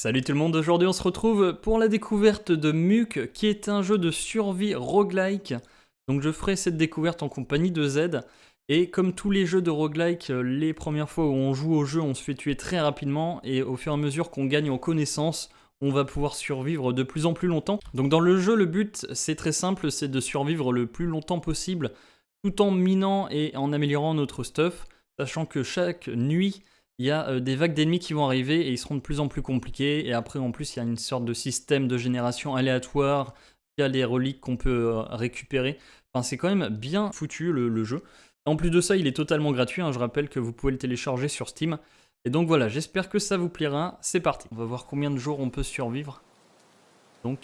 Salut tout le monde, aujourd'hui on se retrouve pour la découverte de Muck, qui est un jeu de survie roguelike. Donc je ferai cette découverte en compagnie de Z. Et comme tous les jeux de roguelike, les premières fois où on joue au jeu, on se fait tuer très rapidement. Et au fur et à mesure qu'on gagne en connaissance, on va pouvoir survivre de plus en plus longtemps. Donc dans le jeu, le but c'est très simple, c'est de survivre le plus longtemps possible, tout en minant et en améliorant notre stuff, sachant que chaque nuit, il y a des vagues d'ennemis qui vont arriver et ils seront de plus en plus compliqués. Et après, en plus, il y a une sorte de système de génération aléatoire. Il y a les reliques qu'on peut récupérer. Enfin, c'est quand même bien foutu le jeu. En plus de ça, il est totalement gratuit. Je rappelle que vous pouvez le télécharger sur Steam. Et donc voilà, j'espère que ça vous plaira. C'est parti. On va voir combien de jours on peut survivre. Donc,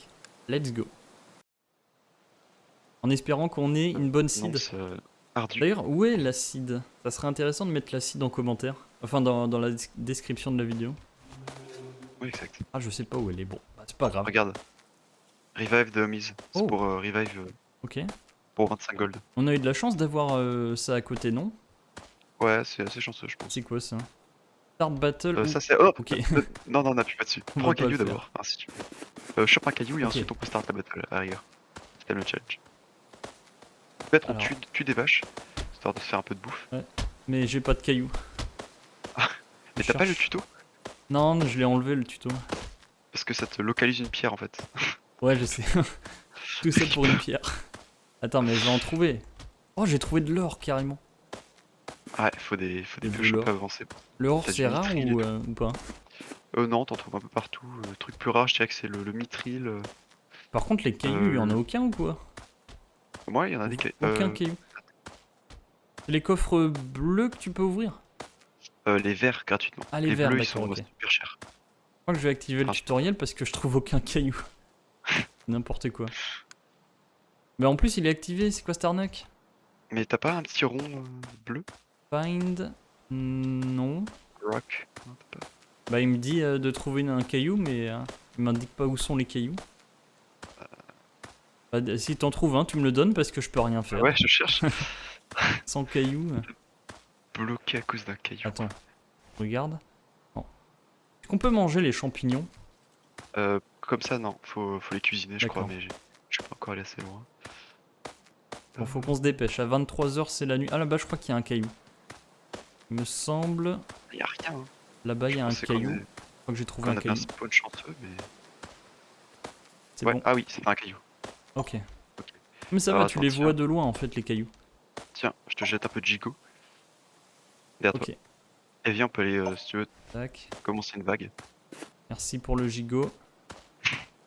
let's go. En espérant qu'on ait une bonne seed. D'ailleurs, où est l'acide? Ça serait intéressant de mettre l'acide en commentaire. Enfin, dans la description de la vidéo. Oui, exact. Ah, je sais pas où elle est. Bon, bah, c'est pas grave. Regarde. Revive the Homies. C'est pour revive ok. pour 25 gold. On a eu de la chance d'avoir ça à côté, non? Ouais, c'est assez chanceux, je pense. C'est quoi ça? Start battle. Ça, c'est. Oh ok. Non, n'appuie pas dessus. On Prends va un pas caillou le faire. d'abord. Si tu veux. Chope un caillou et Ok. ensuite on peut start la battle à rigueur. C'était le challenge. Peut-être on Alors. tue des vaches, histoire de se faire un peu de bouffe. Ouais. Mais j'ai pas de cailloux. Mais t'as pas le tuto? Non, je l'ai enlevé le tuto. Parce que ça te localise une pierre en fait. Ouais, je sais. Tout ça pour une pierre. Attends, mais je vais en trouver. Oh, j'ai trouvé de l'or carrément. Ouais, faut des pioches un peu avancées. Le or, T'as c'est du rare mithril ou pas? Non, t'en trouves un peu partout. Le truc plus rare, je dirais que c'est le mithril. Par contre, les cailloux, il y en a aucun ou quoi? Moi, il y en a des Aucun caillou. C'est les coffres bleus que tu peux ouvrir? les verts gratuitement. Ah, les verts, bleus, ils d'accord, sont ok. super chers. Je crois que je vais activer le tutoriel parce que je trouve aucun caillou. N'importe quoi. Mais en plus, il est activé, c'est quoi cette arnaque? Mais t'as pas un petit rond bleu? Find. Non. Rock. Non, t'as pas. Bah, il me dit de trouver un caillou, mais il m'indique pas où sont les cailloux. Bah, si t'en trouves un, tu me le donnes parce que je peux rien faire. Ouais, je cherche. Sans caillou. Bloqué à cause d'un caillou. Attends, regarde. Est-ce qu'on peut manger les champignons? Comme ça, non. Faut les cuisiner, je crois, mais je suis pas encore allé assez loin. Bon, faut qu'on se dépêche. À 23h, c'est la nuit. Ah, là-bas, je crois qu'il y a un caillou. Il me semble. Y a rien. Hein. Là-bas, il y a un caillou. Je crois que j'ai trouvé un caillou. On a un spawn chanceux, mais. C'est ouais, bon. ah oui, c'est pas un caillou. Ok. Mais ça va, tu les vois de loin en fait, les cailloux. Tiens, je te jette un peu de gigot. Derrière toi. Et viens, on peut aller, si tu veux, commencer une vague. Merci pour le gigot.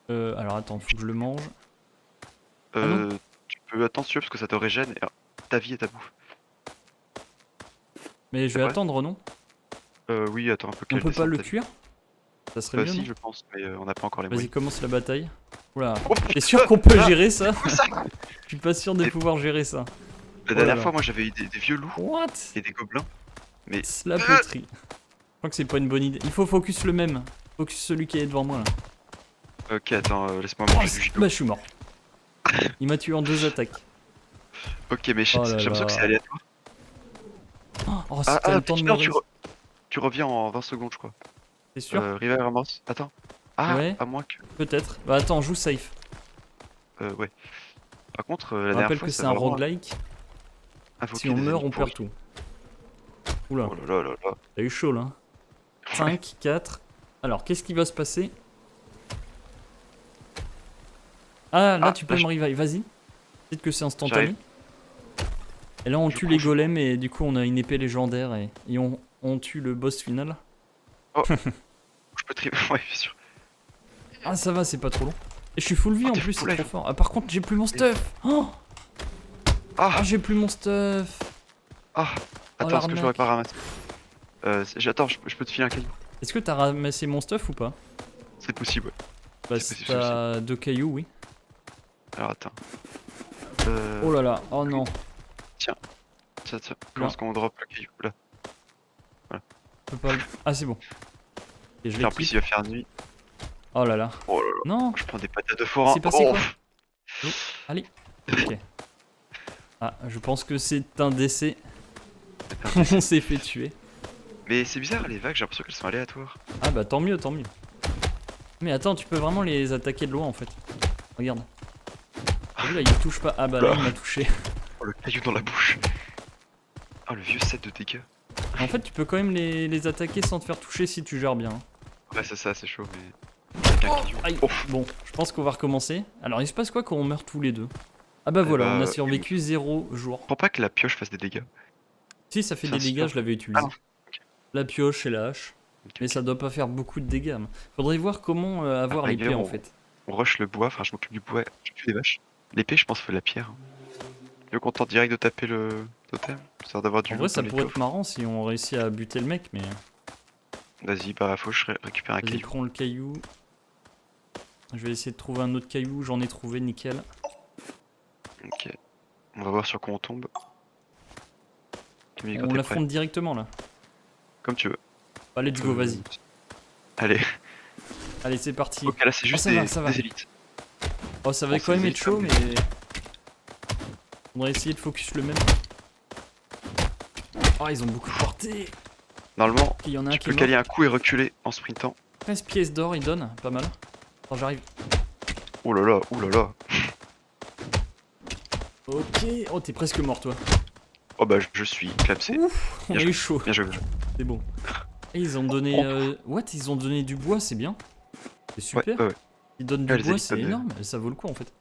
Alors attends, faut que je le mange. Tu peux attendre si tu veux, parce que ça te régène ta vie et ta bouffe. Mais je vais attendre, non? Oui, attends un peu. On peut pas le cuire? Ça serait bien. Si, je pense, mais on n'a pas encore les moyens. Vas-y, commence la bataille. Oula, t'es sûr qu'on peut gérer ça? Je suis pas sûr de pouvoir gérer ça. La dernière fois, moi j'avais eu des vieux loups. What? Et des gobelins. Mais. La poterie. Je crois que c'est pas une bonne idée. Il faut focus le même. Focus celui qui est devant moi là. Ok, attends, laisse-moi manger du gigot. Bah, je suis mort. Il m'a tué en 2 attaques. Ok, mais j'ai l'impression que c'est aléatoire. Oh, c'est le temps de mourir. Tu reviens en 20 secondes, je crois. C'est sûr? River Ramos, attends. Ah, ouais. à moins que. Peut-être. Bah, attends, joue safe. Ouais. Par contre, la dernière fois. Je rappelle que c'est un roguelike. Si on meurt, on perd tout. Oula. Oh là là là. T'as eu chaud là. 5, 4. Alors, qu'est-ce qui va se passer? Ah, là, tu peux me revive. Vas-y. Peut-être que c'est instantané. Et là, on tue les golems et du coup, on a une épée légendaire et on tue le boss final. Oh. Je peux trier. Ouais, bien sûr. Ah, ça va, c'est pas trop long. Et je suis full vie en plus, c'est trop fort. Ah, par contre, j'ai plus mon stuff. Oh, j'ai plus mon stuff. Ah, attends, est-ce que je l'aurais pas ramassé? Attends, je peux te filer un caillou. Est-ce que t'as ramassé mon stuff ou pas? C'est possible, ouais. Bah, si t'as 2 cailloux, oui. Alors, attends. Oh là là, oh non. Tiens. Comment est-ce qu'on drop le caillou? Là. Voilà. Je peux pas le... Ah, c'est bon. Et je en plus, il va faire nuit. Oh là là. Oh là là. Non. Je prends des patates de forain. C'est passé quoi? Oh. Allez. Ok. Ah, je pense que c'est un décès. On s'est fait tuer. Mais c'est bizarre, les vagues, j'ai l'impression qu'elles sont aléatoires. Ah bah tant mieux, tant mieux. Mais attends, tu peux vraiment les attaquer de loin en fait. Regarde. T'as vu là, il touche pas. Ah bah là, il m'a touché. Oh, le caillou dans la bouche. Oh, le vieux set de dégâts. En fait, tu peux quand même les attaquer sans te faire toucher si tu gères bien. Ouais, c'est ça, c'est chaud, mais. Avec un caillou. Aïe. Oh. Bon, je pense qu'on va recommencer. Alors, il se passe quoi quand on meurt tous les deux? Ah bah voilà, on a survécu 0 jour. Je crois pas que la pioche fasse des dégâts. Si, ça fait des dégâts, je l'avais utilisé. Okay. La pioche et la hache. Mais ça doit pas faire beaucoup de dégâts. Faudrait voir comment avoir l'épée en fait. On rush le bois, enfin je m'occupe du bois, je tue des vaches. L'épée, je pense, faut de la pierre. Le content direct de taper le totem, histoire d'avoir du. En vrai, ça pourrait être marrant si on réussit à buter le mec, mais. Vas-y, bah faut que je récupère un caillou. Prends le caillou. Je vais essayer de trouver un autre caillou, j'en ai trouvé, nickel. Ok. On va voir sur quoi on tombe. On l'affronte directement là. Comme tu veux. Bah, let's go, vas-y. Allez. Allez, c'est parti. Ok, là c'est juste des élites. Oh, ça va quand même être chaud, mais. On va essayer de focus le même. Oh, ils ont beaucoup de portée. Normalement, il y en a tu peux caler un coup et reculer en sprintant. 13 pièces d'or, il donne, pas mal. Attends, j'arrive. Oh là là, oh là là. Ok, oh t'es presque mort toi. Oh bah je suis clapsé. Ouf, on a eu chaud. Bien joué. C'est bon. Et ils ont donné... What? Ils ont donné du bois, c'est bien. C'est super. Ouais. Ils donnent du bois, c'est énorme. Ça vaut le coup en fait.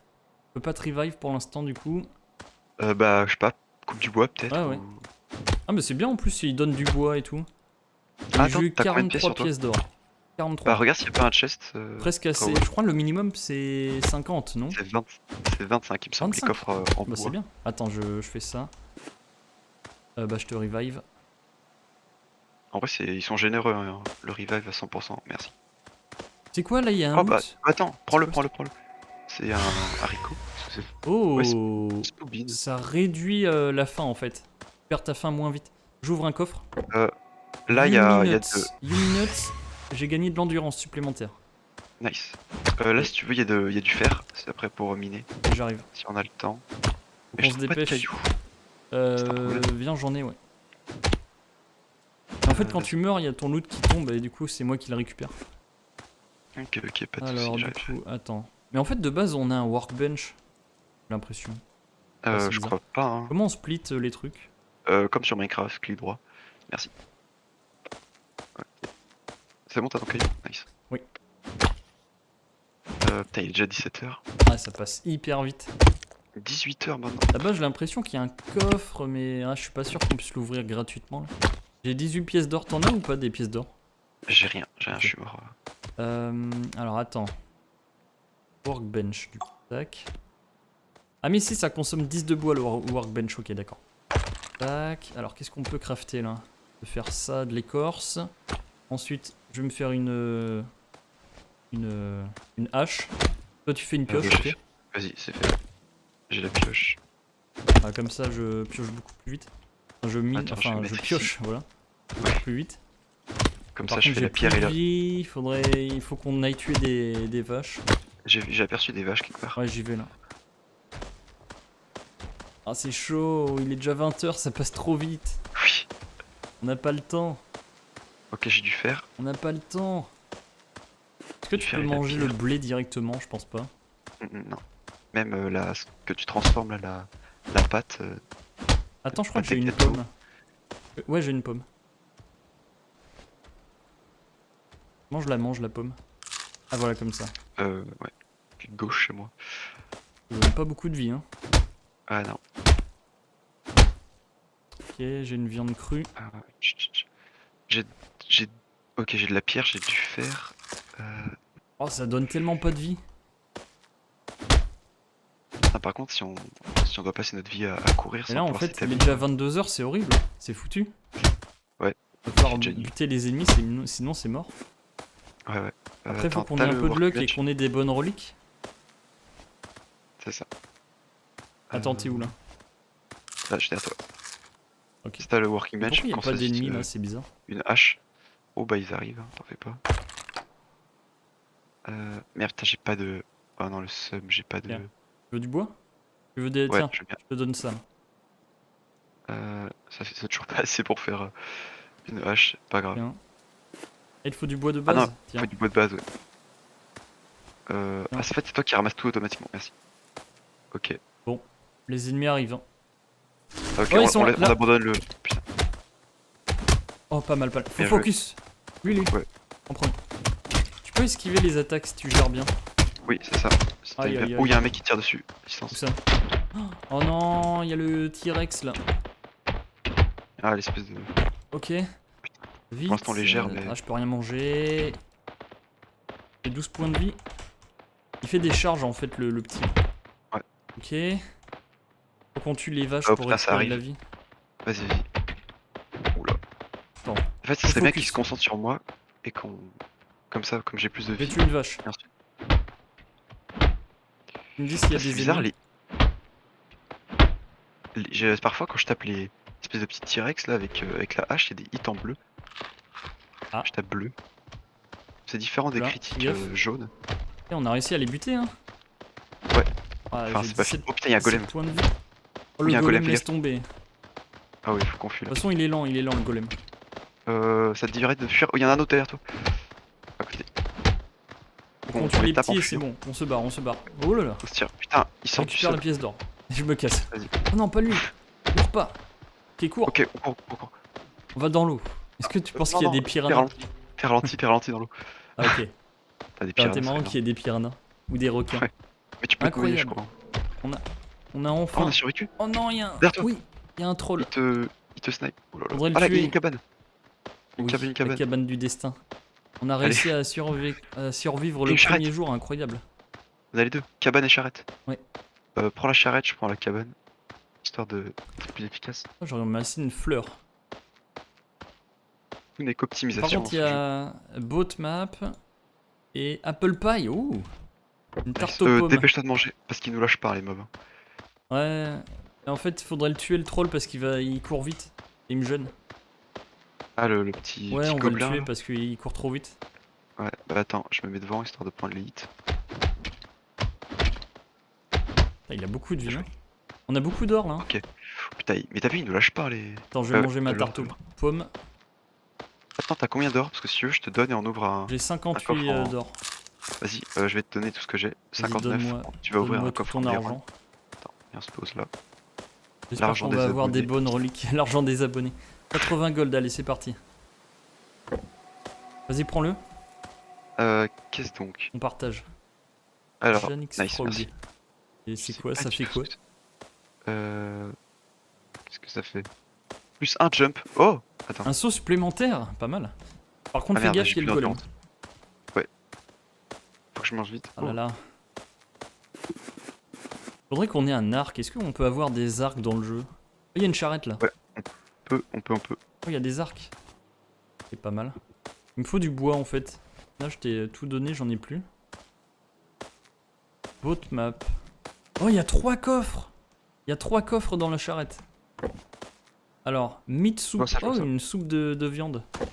On peut pas te revive pour l'instant du coup. Bah je sais pas, coupe du bois peut-être. Ah ouais. Ah mais c'est bien en plus, ils donnent du bois et tout. Attends, j'ai eu 43 pièces d'or. 43. Bah regarde s'il y a pas un chest. Presque assez. Je crois le minimum c'est 50, non? C'est 25 il me semble, les coffres en bois. Bah c'est bien. Attends, je fais ça. Bah je te revive. En vrai ils sont généreux, hein. Le revive à 100%, merci. C'est quoi là, il y a un bah attends, prends-le. C'est un haricot. Oh, ça réduit la faim en fait. Tu perds ta faim moins vite. J'ouvre un coffre. Là il y a Nuts, j'ai gagné de l'endurance supplémentaire. Nice. Là si tu veux il y a du fer, c'est après pour miner. J'arrive. Si on a le temps. On se dépêche. Viens, j'en ai, ouais. En fait quand tu meurs il y a ton loot qui tombe et du coup c'est moi qui le récupère. Ok, pas de soucis. Alors du coup, attends. Mais en fait de base on a un workbench, j'ai l'impression. Je crois pas. Hein. Comment on split les trucs? Comme sur Minecraft, clic droit. Merci. Okay. C'est bon, t'as ton caillou? Nice. Oui. Putain, il est déjà 17h. Ah, ça passe hyper vite. 18h maintenant. Là-bas, j'ai l'impression qu'il y a un coffre, mais je suis pas sûr qu'on puisse l'ouvrir gratuitement. J'ai 18 pièces d'or, t'en as ou pas des pièces d'or? J'ai rien, je suis mort. Alors attends. Workbench, du coup, tac. Ah mais si, ça consomme 10 de bois le workbench, ok d'accord. Tac, alors qu'est-ce qu'on peut crafter là? On peut faire ça, de l'écorce. Ensuite, je vais me faire une hache. Toi tu fais une pioche, ok? Vas-y, c'est fait. J'ai la pioche. Ah, comme ça je pioche beaucoup plus vite. Enfin, je mine, je pioche, ici. Voilà. Ouais. Plus vite. Comme ça je fais la pierre et là. Il faut qu'on aille tuer des vaches. J'ai aperçu des vaches quelque part. Ouais, j'y vais là. Ah, c'est chaud, il est déjà 20h, ça passe trop vite. Oui. On n'a pas le temps. Ok, j'ai du fer. On n'a pas le temps. Est-ce que tu peux manger le blé directement? Je pense pas. Non. Même ce que tu transformes là, la pâte. Attends, je crois que j'ai une pomme. Ouais, j'ai une pomme. Je la mange la pomme. Ah voilà, comme ça. Ouais. Gauche chez moi. Ils ont pas beaucoup de vie, hein. Ah non. Ok, j'ai une viande crue. Ok, j'ai de la pierre, j'ai du fer. Oh, ça donne tellement pas de vie. Ah, par contre, si on doit passer notre vie à courir, et là en fait, il est déjà 22h, c'est horrible. C'est foutu. Ouais. Il va falloir buter les ennemis, sinon c'est mort. Ouais. Après, faut qu'on ait un peu de luck et qu'on ait des bonnes reliques. C'est ça. Attends, t'es où là? Là, j'étais à toi. Ok. C'est le working bench. Pourquoi il n'y a pas d'ennemis là, c'est bizarre. Une hache. Oh bah ils arrivent, hein, t'en fais pas. Merde, putain, j'ai pas de... Oh non, le sub, j'ai pas de... Tu veux du bois? Tu veux des... Ouais, Tiens, je te donne ça. Ça fait toujours pas assez pour faire une hache, pas grave. Tiens. Et il faut du bois de base? Ah non, il faut du bois de base, ouais. Ah, c'est fait, c'est toi qui ramasses tout automatiquement, merci. Ok. Les ennemis arrivent. Hein. Ah, ok, Ouais, ils sont on là. abandonne le. Putain, Oh, pas mal, pas mal. Faut bien joué. focus. Lui. Ouais. En premier. Tu peux esquiver les attaques si tu gères bien. Oui, c'est ça. Aïe, aïe, Oh, aïe. il y a un mec qui tire dessus. Où Distance. ça? Oh non, il y a le T-Rex là. Ah, l'espèce de. Ok. Vite. l'instant, on les gère, mais- Ah, je peux rien manger. J'ai 12 points de vie. Il fait des charges en fait, le petit. Ouais. Ok. Faut qu'on tue les vaches Hop, pour là, ça récupérer de la arrive. vie. Vas-y. Oula. Attends. En fait, Faut ça serait bien focus. qu'il se concentre sur moi et qu'on. Comme ça, comme j'ai plus de Je vais vie. tuer une vache. Et ensuite. Tu me dis s'il y a Ça, c'est des bizarre, ennemis. Parfois, quand je tape les espèces de petits T-Rex là avec la hache, il y a des hits en bleu. Ah. Je tape bleu. C'est différent des Oula, critiques gaffe. jaunes. Et on a réussi à les buter hein. Ouais. Ah, Enfin, j'ai c'est pas 17 fini. Oh putain, il y a un golem. points de vie. Oh, Oui, le un golem, golem, fais laisse gaffe. tomber. De Ah oui, faut qu'on fuit là. toute façon, il est lent le golem. Ça te dirait de fuir. Oh, il y en a un autre derrière toi. À côté. On On tue les les tape en petits et c'est fuyant. bon. On se barre. Oh là là. On se tire. Putain, il sort du Récupère la sol. pièce d'or. Je me casse. Vas-y. Oh non, pas lui. Cours pas. Ok, cours. Ok, on court. On va dans l'eau. Est-ce que tu penses Non, qu'il y a non, des piranhas? Fais ralenti dans l'eau. Ah, ok. T'as des T'es piranhas, marrant c'est qu'il y ait des piranhas. Ou des requins. Ouais. Mais tu peux te mouiller, je Incroyable. crois. On a Oh, enfin. on a survécu. Oh non, il y a un. Derrière toi. Oui, il y a un troll. Il te snipe. Oh là là. Faudrait le Ah là, il y a tuer. une cabane. Une Oui, cabane. la cabane du destin. On a réussi à survivre le Une charrette. premier jour, incroyable. On a les deux. Cabane et charrette. Ouais. Prends la charrette, je prends la cabane. Histoire d'être plus efficace. Oh, j'aurais ramassé une fleur. Tout n'est Par qu'optimisation. contre, il y a Boat Map et Apple Pie. Ouh, une tarte aux pommes. Dépêche-toi de manger, parce qu'ils nous lâchent pas les mobs. Ouais. Et en fait, il faudrait le tuer le troll parce il court vite. Et il me gêne. Ah, le petit, Ouais, petit on va le gobelin. tuer Là. parce qu'il court trop vite. Ouais, bah attends, je me mets devant histoire de prendre les hits. Ah, il a beaucoup de vie. Hein. On a beaucoup d'or là. Hein. Ok. Putain, mais t'as vu, ils nous lâchent pas les. Attends, je vais manger ma tarte aux l'or. pommes. Attends, t'as combien d'or? Parce que si tu veux, je te donne et on ouvre un. J'ai 58 coffre en- d'or. Vas-y, je vais te donner tout ce que j'ai. Vas-y, 59. donne-moi- Tu vas ouvrir Donne-moi un tout coffre en ton diamant. argent. Attends, viens, on se pose là. J'espère L'argent qu'on va des avoir des abonnés. bonnes reliques. L'argent des abonnés. 80 gold, allez, c'est parti. Vas-y, prends-le. Qu'est-ce donc? On partage. Alors, Janix nice, Frog. merci. Et Je c'est sais quoi? pas Ça du fait tout quoi? ce Qu'est-ce que ça fait? Plus un jump. Oh! Attends. Un saut supplémentaire? Pas mal. Par contre, Ah fais merde, gaffe, j'ai il y a le plus golem. d'endurance. Ouais. Faut que je mange vite. Oh là là. Faudrait qu'on ait un arc. Est-ce qu'on peut avoir des arcs dans le jeu? Oh, il y a une charrette là. Ouais. On peut. Oh, il y a des arcs. C'est pas mal. Il me faut du bois en fait. Là, je t'ai tout donné, j'en ai plus. Boat map. Oh, il y a 3 coffres. Il y a 3 coffres dans la charrette. Alors, meat soup. Ouais, ça, je vois Oh, ça. une soupe de viande. Pas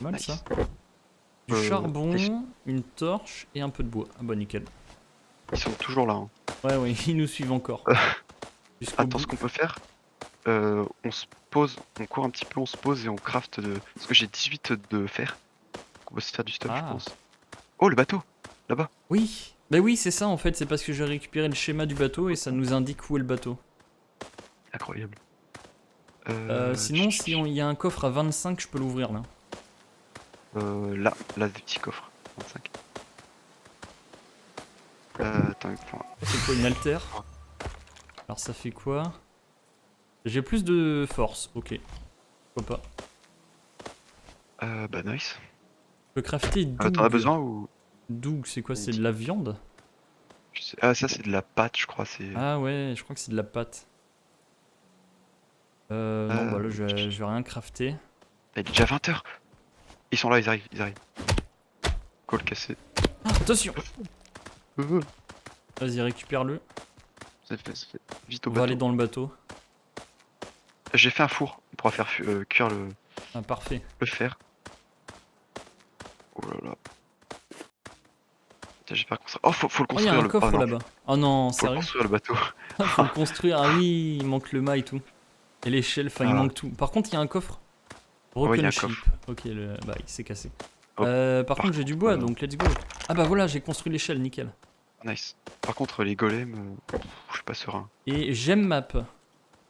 mal Nice. ça. Du nice. charbon, une torche et un peu de bois. Ah bah nickel. Ils sont toujours là. Hein. Ouais, ils nous suivent encore. Jusqu'au Attends, bout. ce qu'on peut faire, on se pose, on court un petit peu, on se pose et on craft de. Parce que j'ai 18 de fer. On va se faire du stuff, je Ah. pense. Oh, le bateau! Là-bas! Oui, bah oui, c'est ça en fait. C'est parce que j'ai récupéré le schéma du bateau et ça nous indique où est le bateau. Incroyable. Sinon, si il y a un coffre à 25, je peux l'ouvrir là. Là, des petits coffres. 25. Attends, C'est quoi une alter? Alors ça fait quoi? J'ai plus de force, ok. Pourquoi pas? bah nice. Je peux crafter Doug. T'en as besoin ou. Doug, c'est quoi? C'est de la viande? Je sais- Ah, ça c'est de la pâte, je crois. C'est. Ah ouais, je crois que c'est de la pâte. Non, bah là je vais rien crafter. Il est déjà 20h! Ils sont là, ils arrivent. Call cassé. Ah, attention! Vas-y, récupère-le. C'est fait. Vite au On va aller bateau. dans le bateau. J'ai fait un four. On pourra faire cuire Ah, parfait. le fer. Oh là là. Putain, j'espère qu'on sera. Oh, faut le Oh, il y a construire un le coffre non, là-bas. Oh non, Faut le sérieux? construire le bateau. Faut le construire. Ah oui, il manque le mât et tout. Et l'échelle, enfin il Ah. manque tout. Par contre, il y a un coffre. Ouais, il y Broken a un ship. coffre. Ok, bah il s'est cassé. Hop, Par contre, j'ai du bois, donc let's go. Ah bah voilà, j'ai construit l'échelle, nickel. Nice. Par contre, les golems, je suis pas serein. Et gem map.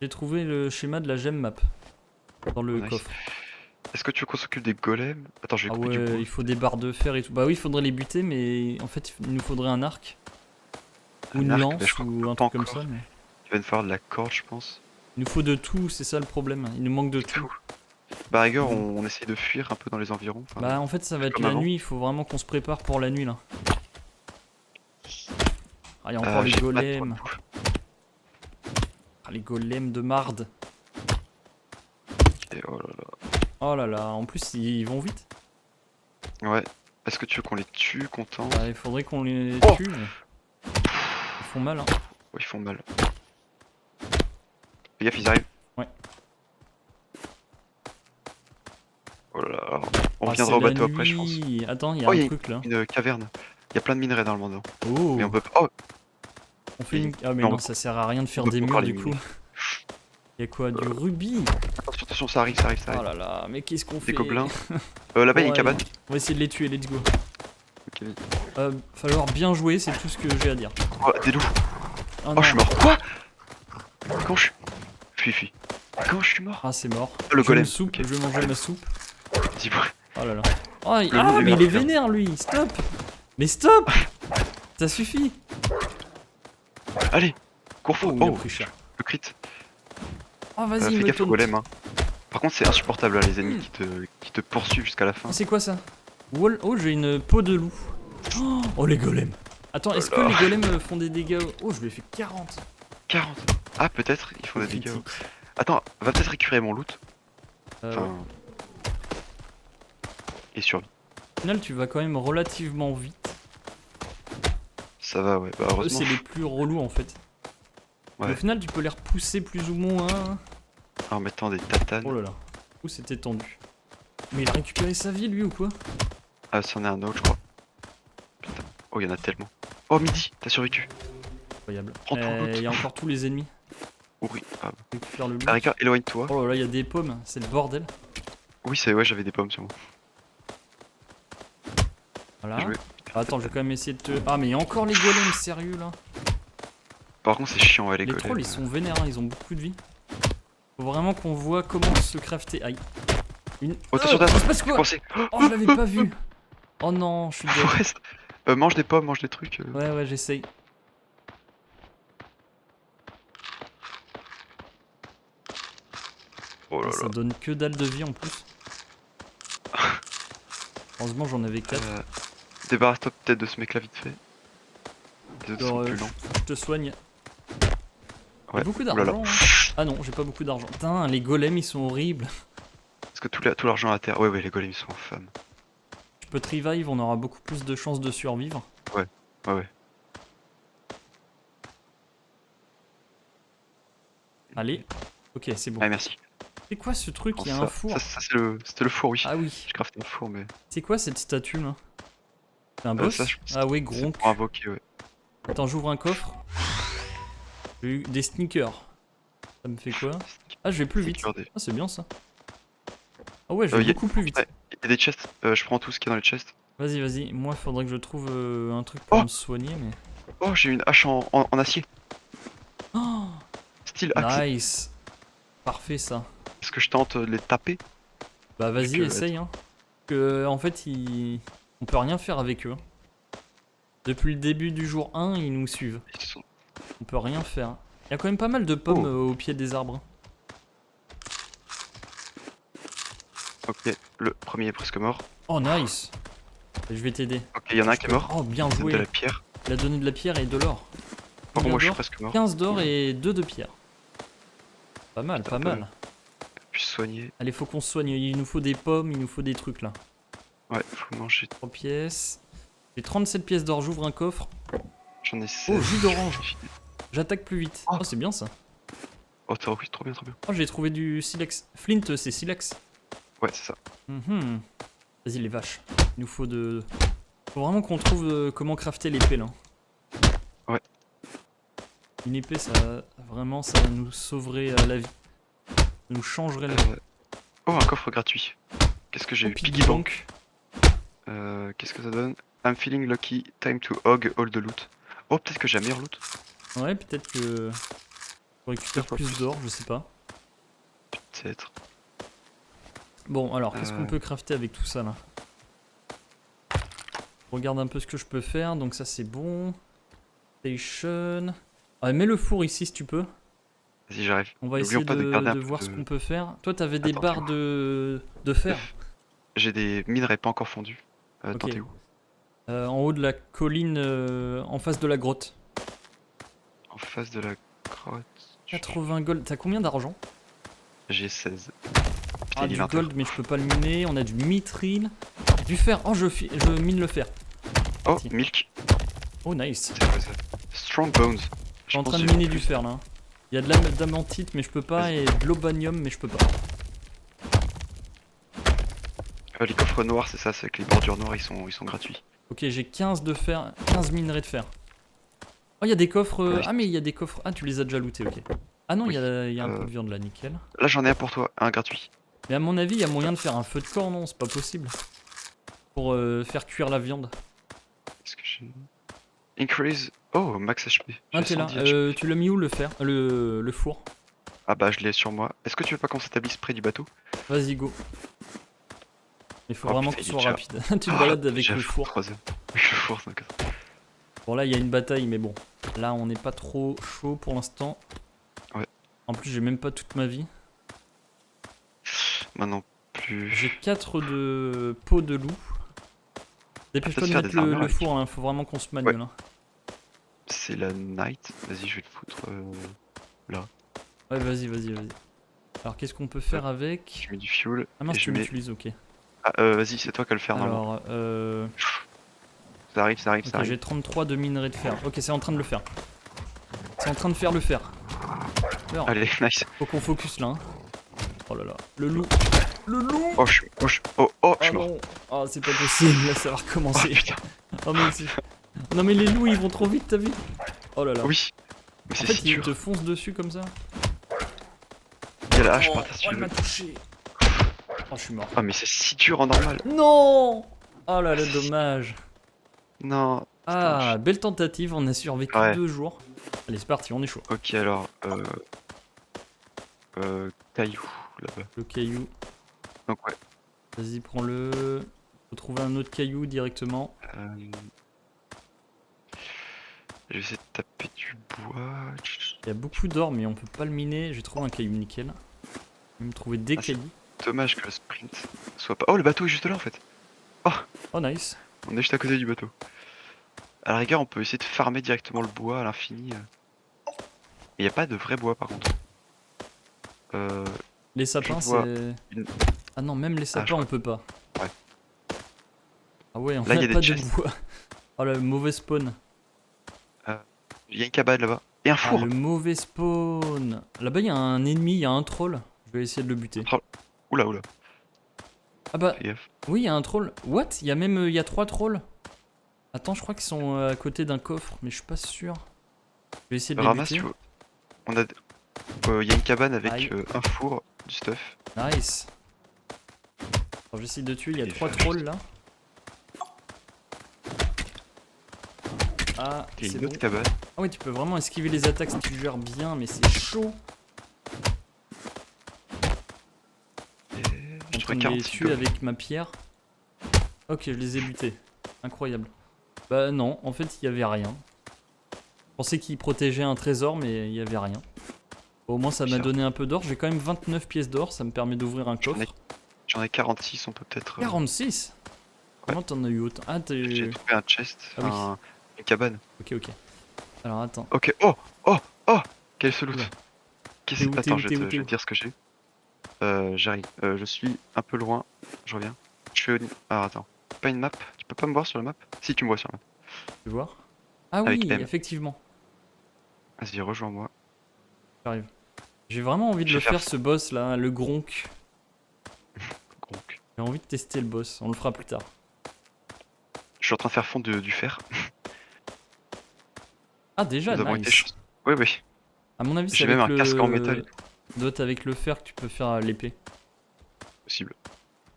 J'ai trouvé le schéma de la gem map dans le Nice. coffre. Est-ce que tu veux qu'on s'occupe des golems? Attends, je vais Ah couper du bois. ouais, il faut des barres de fer et tout. Bah oui, il faudrait les buter, mais en fait, il nous faudrait un arc. Ou une arc, lance, je crois qu'on ou peut un pas truc comme encore. ça. Mais... Il va nous falloir de la corde, je pense. Il nous faut de tout, c'est ça le problème. Il nous manque de tout. Bah, à rigueur, on essaye de fuir un peu dans les environs. Enfin, Bah en fait, ça va être comme la avant. nuit, il faut vraiment qu'on se prépare pour la nuit là. Ah, il y a encore les j'ai pas de golems. toit. Ah, les golems de marde. Et oh là là. Oh là là, en plus, ils vont vite. Ouais. Est-ce que tu veux qu'on les tue, qu'on tente? Bah, il faudrait qu'on les Oh tue, mais... Ils font mal, hein. Ouais, ils font mal. Fais gaffe, ils arrivent. Ouais. Oh là là. On Ah, reviendra c'est au la bateau après, je pense. nuit. Attends, il y a Oh, un y a truc là. une caverne. Il y a plein de minerais normalement dedans. Oh, Mais on peut pas. Oh, on fait une... Ah mais Non, non, ça sert à rien de faire peut des pas murs parler du de coup. Il y a quoi? Du rubis? attention, attention, ça arrive, ça arrive, ça Oh arrive. là là, mais qu'est-ce qu'on fait? Des gobelins. Là-bas, il y a une Bon, cabane. allez, on va essayer de les tuer, let's go. Ok. Falloir bien jouer, c'est tout ce que j'ai à dire. Oh, des loups. Oh, Oh, non. je suis mort. Quoi? Quand je suis. Fuis. Quand je suis mort? Ah, c'est mort. Le Je golem. me soupe, Ok. je vais manger ma soupe. Vas-y, ouais. Oh là là. Oh, loup, ah, il mais va il est faire. vénère lui, stop! Mais stop! Ça suffit! Allez, cours fort. Oh, il a Oh, pris cher. le crit. Oh, vas-y, Fais me gaffe au taunt. golem. Hein. Par contre, c'est insupportable là, les ennemis qui te poursuivent jusqu'à la fin. Ah, c'est quoi ça? Oh, j'ai une peau de loup. Oh, les golems. Attends, est-ce que là. les golems font des dégâts? Oh, je lui ai fait 40. 40. Ah, peut-être, ils font des dégâts. Critique. Attends, va peut-être récupérer mon loot. Ouais. Enfin. Et survie. Au final, tu vas quand même relativement vite. Ça va, ouais. Bah, Eux, heureusement. c'est les plus relous en fait. Ouais. Mais au final, tu peux les repousser plus ou moins. En mettant des tatanes. Oh là là. Où c'était tendu. Mais il a récupéré sa vie lui ou quoi? Ah, c'en est un autre, je crois. Putain. Oh, il y en a tellement. Oh, midi, t'as survécu. Incroyable. Prends ton loot. Il y a encore tous les ennemis. Oui. Ah, Récupère le loot. à rigueur, éloigne-toi. Oh là là, il y a des pommes, c'est le bordel. Oui, c'est ouais, j'avais des pommes sur moi. Voilà. Joué. Ah, attends, je vais quand même essayer de te. Ah, mais il y a encore les golems, sérieux là. Par contre, c'est chiant, ouais, les Les golems. trolls, ils sont vénères, hein, ils ont beaucoup de vie. Faut vraiment qu'on voit comment se crafter. Aïe. Une. Oh, t'as sur ta il se passe quoi? pensé. Oh, je l'avais pas vu. Oh non, je suis dead. Ouais, mange des pommes, mange des trucs. Ouais, j'essaye. Oh là Ça là. donne que dalle de vie en plus. Heureusement, j'en avais 4. Débarrasse-toi peut-être de ce mec là vite fait. Les autres sont plus lents. Je te soigne. J'ai Ouais. beaucoup Ouh là là. d'argent. Hein. Ah non, j'ai pas beaucoup d'argent. Putain, les golems ils sont horribles. Parce que tout l'argent à terre. Ouais, les golems ils sont infâmes. Je peux te revive, on aura beaucoup plus de chances de survivre. Ouais. Allez. Ok, c'est bon. Ouais, merci. C'est quoi ce truc? Il y a Ça- un four. Ça, c'était le four, oui. Ah oui. J'ai crafté un four, mais. C'est quoi cette statue là? C'est un boss? ça, je pense Ah oui, C'est Gronk. pour invoquer, ouais. Attends, j'ouvre un coffre. J'ai eu des sneakers. Ça me fait quoi? Ah, je vais plus vite. Sneakers, Ah, c'est bien ça. Ah ouais, je vais y a- beaucoup plus vite. ouais. Il y a des chests. Je prends tout ce qu'il y a dans les chests. Vas-y. Moi, faudrait que je trouve un truc pour Oh me soigner, mais. Oh, j'ai une hache en acier. Oh, Style axe. nice. Parfait ça. Est-ce que je tente de les taper? Bah vas-y, que- essaye hein. Que en fait, on peut rien faire avec eux. Depuis le début du jour 1, ils nous suivent. Ils sont. On peut rien faire. Il y a quand même pas mal de pommes Oh. au pied des arbres. Ok, le premier est presque mort. Oh nice. Je vais t'aider. Ok, il y en a un qui est mort. Oh bien Il donne joué. de la pierre. Il a donné de la pierre et de l'or. Par contre, Combien moi je suis d'or? presque mort. 15 d'or et 2 de pierre. Pas mal, pas Attends, mal. Puis soigner. Allez, faut qu'on se soigne. Il nous faut des pommes, il nous faut des trucs là. Ouais, faut manger. 3 pièces. J'ai 37 pièces d'or, j'ouvre un coffre. J'en ai 16. Oh, jus d'orange. J'attaque plus vite. Oh. Oh, c'est bien ça. Oh, t'as repris, trop bien. Oh, j'ai trouvé du silex. Flint, c'est silex. Ouais, c'est ça. Mhm. Vas-y, les vaches. Il nous faut de. Faut vraiment qu'on trouve comment crafter l'épée là. Ouais. Une épée, ça. Vraiment, ça nous sauverait la vie. Ça nous changerait la vie. Oh, un coffre gratuit. Qu'est-ce que j'ai eu? Piggy Piggy Bank. Qu'est-ce que ça donne? I'm feeling lucky, time to hog all the loot. Oh, peut-être que j'ai la meilleure loot. Ouais, peut-être que on récupère Fois plus plus. d'or, je sais pas. Peut-être. Bon, alors, qu'est-ce qu'on Euh, peut crafter avec tout ça là? Regarde un peu ce que je peux faire, donc ça c'est bon. Station. Ah, mets le four ici si tu peux. Vas-y, j'arrive. On va N'oublions essayer pas de garder un de peu voir ce de... qu'on peut faire. Toi, t'avais des Attends, t'es barres où? de fer. J'ai des minerais pas encore fondus. Attends, Ok. t'es où? En haut de la colline, en face de la grotte. En face de la grotte. 80 gold. T'as combien d'argent? J'ai 16. Ah, Putain, il est du 20h. gold, mais je peux pas le miner. On a du mithril. Du fer. Oh, je mine le fer. Oh, Parti. milk. Oh, nice. C'est quoi ça? Strong bones. Je suis en train de que miner j'ai du plus. fer là. Il y a de la d'amantite, mais je peux pas. Vas-y. Et de l'obanium, mais je peux pas. Les coffres noirs, c'est ça, c'est que les bordures noires, ils sont gratuits. Ok, j'ai 15 de fer. 15 minerais de fer. Oh, il y a des coffres. Ouais. Ah, mais il y a des coffres. Ah, tu les as déjà lootés, ok. Ah non, il Oui. y a un peu de viande là, nickel. Là, j'en ai un pour toi, un gratuit. Mais à mon avis, il y a moyen de faire un feu de camp, non? C'est pas possible. Pour faire cuire la viande. Qu'est-ce que j'ai? Increase. Oh, max HP. Ah, J'ai t'es là. 110 HP. Tu l'as mis où le fer? Le four. Ah bah, je l'ai sur moi. Est-ce que tu veux pas qu'on s'établisse près du bateau? Vas-y, go. Il faut Oh, vraiment putain, qu'on il est soit déjà- rapide. Tu te balades avec Déjà le four. 3 heures. Oui, le four, donc. Bon, là, il y a une bataille, mais bon. Là, on n'est pas trop chaud pour l'instant. Ouais. En plus, j'ai même pas toute ma vie. Moi non plus. J'ai 4 de peau de loup. Dépêche-toi peut-être de faire mettre des armures le avec. four, hein. Faut vraiment qu'on se magne là. C'est la night. Vas-y, je vais le foutre là. Ouais, vas-y. Alors, qu'est-ce qu'on peut faire avec? Je mets du fuel. Ah mince, et je tu mets. l'utilises, ok. Ah, vas-y, c'est toi qui vas le faire normalement. Alors, Ça arrive, ça arrive, ok, ça arrive. j'ai 33 de minerais de fer. Ok, c'est en train de le faire. C'est en train de faire le fer. Alors, Allez, nice. faut qu'on focus là. Hein. Oh là là, le loup. Le loup. Oh, je suis mort. Je Ah suis mort. non. Ah, c'est pas possible, là, ça va Oh recommencer. putain. Oh, mais non, mais les loups, ils vont trop vite, t'as vu? Oh là là. Oui. Mais En c'est fait, si ils dur. te foncent dessus comme ça. Il y a la hache Oh, par terre si tu il veux. m'a touché. Oh, je suis mort. Ah, mais c'est si dur en normal. Non. Oh là là, dommage. Non. Ah, belle tentative, on a survécu Ouais. 2 jours. Allez, c'est parti, on est chaud. Ok, alors. Caillou, là-bas. Le caillou, Donc, ouais. vas-y, prends-le. Faut trouver un autre caillou directement. Je vais essayer de taper du bois. Il y a beaucoup d'or, mais on peut pas le miner. J'ai trouvé un caillou nickel. Je vais me trouver des Ah, c'est- cailloux. Dommage que le sprint soit pas. Oh, le bateau est juste là en fait. Oh, nice. On est juste à côté du bateau. À la rigueur, on peut essayer de farmer directement le bois à l'infini. Il n'y a pas de vrai bois par contre. Les sapins, vois c'est. une- Ah non, même les je sapins, crois- on peut pas. Ouais. Ah ouais, on Là, il y a a des pas de chests. bois. Oh, le mauvais spawn. Il y a une cabane là-bas. Et un Ah, four. le mauvais spawn. Là-bas, il y a un ennemi, il y a un troll. Je vais essayer de le buter. Oula. Ah bah, Fais gaffe. oui, il y a un troll. What? Il y a même. Il y a 3 trolls. Attends, je crois qu'ils sont à côté d'un coffre, mais je suis pas sûr. Je vais essayer de les Ramasse, buter. tu vois. On a. Il y a une cabane avec Aïe. un four, du stuff. Nice. Alors, j'essaie de tuer, il y a Et 3 vache. trolls là. Ah, Il y a c'est une bon. autre cabane. Ah oui, tu peux vraiment esquiver les attaques si tu gères bien, mais c'est chaud. Et... Je Je suis en train trouvais de les 46 tuer gold. avec ma pierre. Ok, je les ai butés. Incroyable. Bah non, en fait, il y avait rien. Je pensais qu'il protégeait un trésor, mais il y avait rien. Bon, au moins, ça m'a Bizarre. donné un peu d'or. J'ai quand même 29 pièces d'or, ça me permet d'ouvrir un coffre. J'en ai 46, on peut peut-être. 46? Comment t'en as eu autant? Ah, J'ai t'es... trouvé un chest, Ah oui. une cabane. Ok. Alors, attends. Ok, oh quel ce loot. Oula. Qu'est-ce T'es où, que... t'es Attends, où, je t'es où, vais t'es te où dire ce que j'ai. J'arrive. Je suis un peu loin. Je reviens. Je suis au... Ah, attends. Pas une map. Tu peux pas me voir sur la map? Si, tu me vois sur la map. Tu veux voir? Ah Avec oui, M. effectivement. Vas-y, rejoins-moi. J'arrive. J'ai vraiment envie de Je le vais faire faire, ce boss là, le Gronk. Gronk. J'ai envie de tester le boss, on le fera plus tard. Je suis en train de faire fondre du fer. Ah, déjà, Nous avons été nice. chanceux. Oui. À mon avis, c'est J'ai avec même un casque en métal. doit être avec le fer que tu peux faire l'épée. Possible.